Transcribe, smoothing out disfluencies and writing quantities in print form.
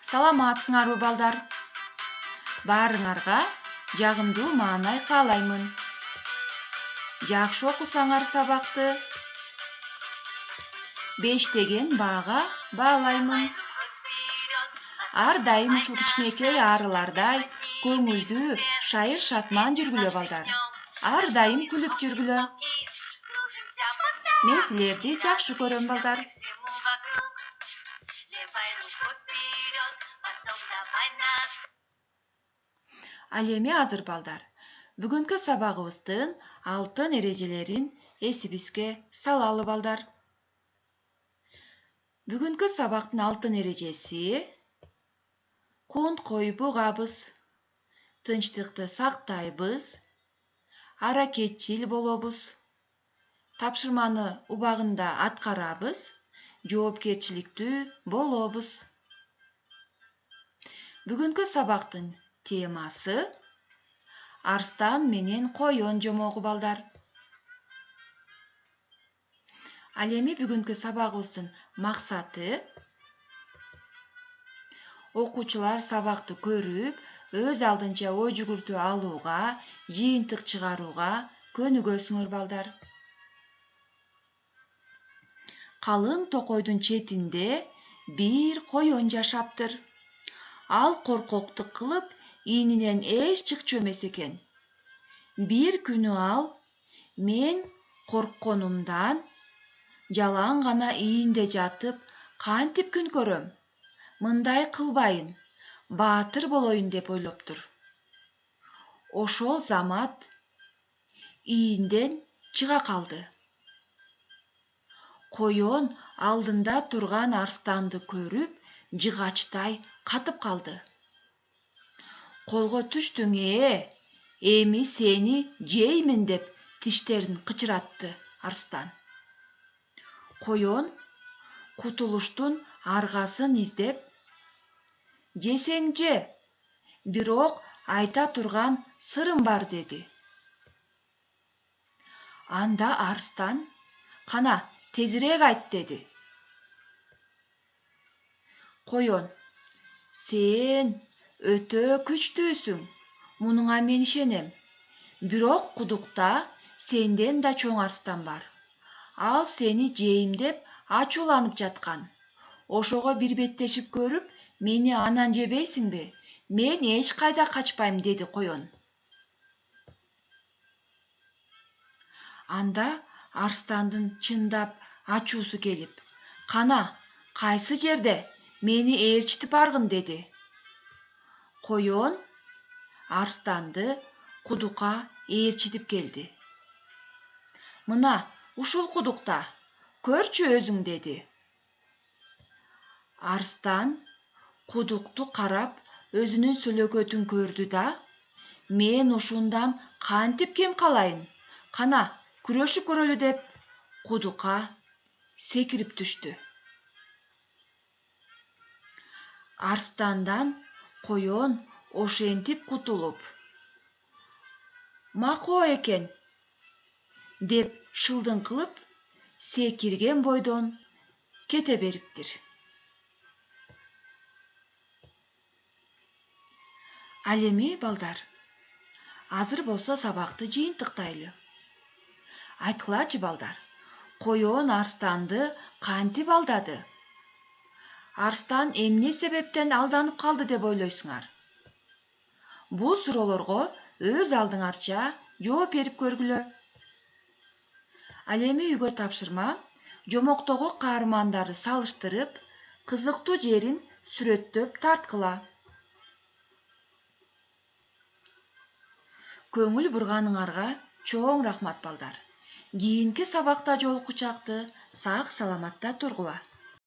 Саламатсыңарбы балдар? Баарыңарга жагымдуу маанай каалаймын. Жакшы окусаңар сабакты 5 деген баага баалаймын. Ар дайым ушул кичинекей арылардай көңүлдүү шайыр шатман жүргүлө балдар. Ар дайым күлүп жүргүлө. Мен силерди жакшы көрөм балдар. Ал эми азыр балдар, бүгүнкү сабагыбыздын алтын эрежелерин эсибизге салалы балдар. Бүгүнкү сабактын алтын эрежеси: кунт коюп угабыз, тынчтыкты сактайбыз, аракетчил болобуз, тапшырманы убагында аткарабыз, жоопкерчиликтүү болобуз. Бүгүнкү сабактын темасы арстан менен коён жомогу балдар. Ал эми бүгүнкү сабагыбыздын максаты: окуучулар сабакты көрүп, өз алдынча ой жүгүртүү алууга, жыйынтык чыгарууга көнүгөсүңөр балдар. Калың токойдун четинде бир коён жашаптыр. Ал коркоктук кылып, ийнинен эч чыкчу эмес экен. Бир күнү ал: мен коркконумдан жалаң гана ийинде жатып, кантип күн көрөм? Мындай кылбайын, баатыр болоюн деп ойлоптур. Ошол замат ийинден чыга калды. Коён алдында турган арстанды көрүп, жыгачтай катып калды. Колго түштүң эми сени жеймин деп тиштерин кычыратты арстан. Коён кутулуштун аргасын издеп: жесең же, бирок айта турган сырым бар деди. Анда арстан: кана, тезирээк айт деди. Коён: сен өтө күчтүүсүң, мунуңа мен ишенем. Бирок кудукта сенден да чоң арстан бар. Ал сени жейм деп ачууланып жаткан. Ошого бир беттешип көрүп, мени анан жебейсиңби? Мен эч кайда качпайм деди коён. Анда арстандын чындап ачуусу келип: кана, кайсы жерде мени ээрчитип баргын деди. Коён арстанды кудукка ээрчитип келди. Мына ушул кудукта, көрчү өзүң деди. Арстан кудукту карап, өзүнүн сөлөкөтүн көрдү да: мен ушундан кантип кем калайын? Кана, күрөшүп көрөлү деп кудукка секирип түштү. Арстандан коён ошентип кутулуп: макоо экен деп шылдың кылып, секирген бойдон кете бериптир. Ал эми балдар, азыр болсо сабакты жыйынтыктайлы. Айткылачы балдар, коён арстанды кантип алдады? Арстан эмне себептен алданып калды деп ойлойсуңар? Бул суроолорго өз алдыңарча жооп берип көргүлө. Ал эми үйгө тапшырма: жомоктогу каармандарды салыштырып, кызыктуу жерин сүрөттөп тарткыла. Көңүл бурганыңарга чоң рахмат балдар. Кийинки сабакта жолукучакты сак саламатта тургула.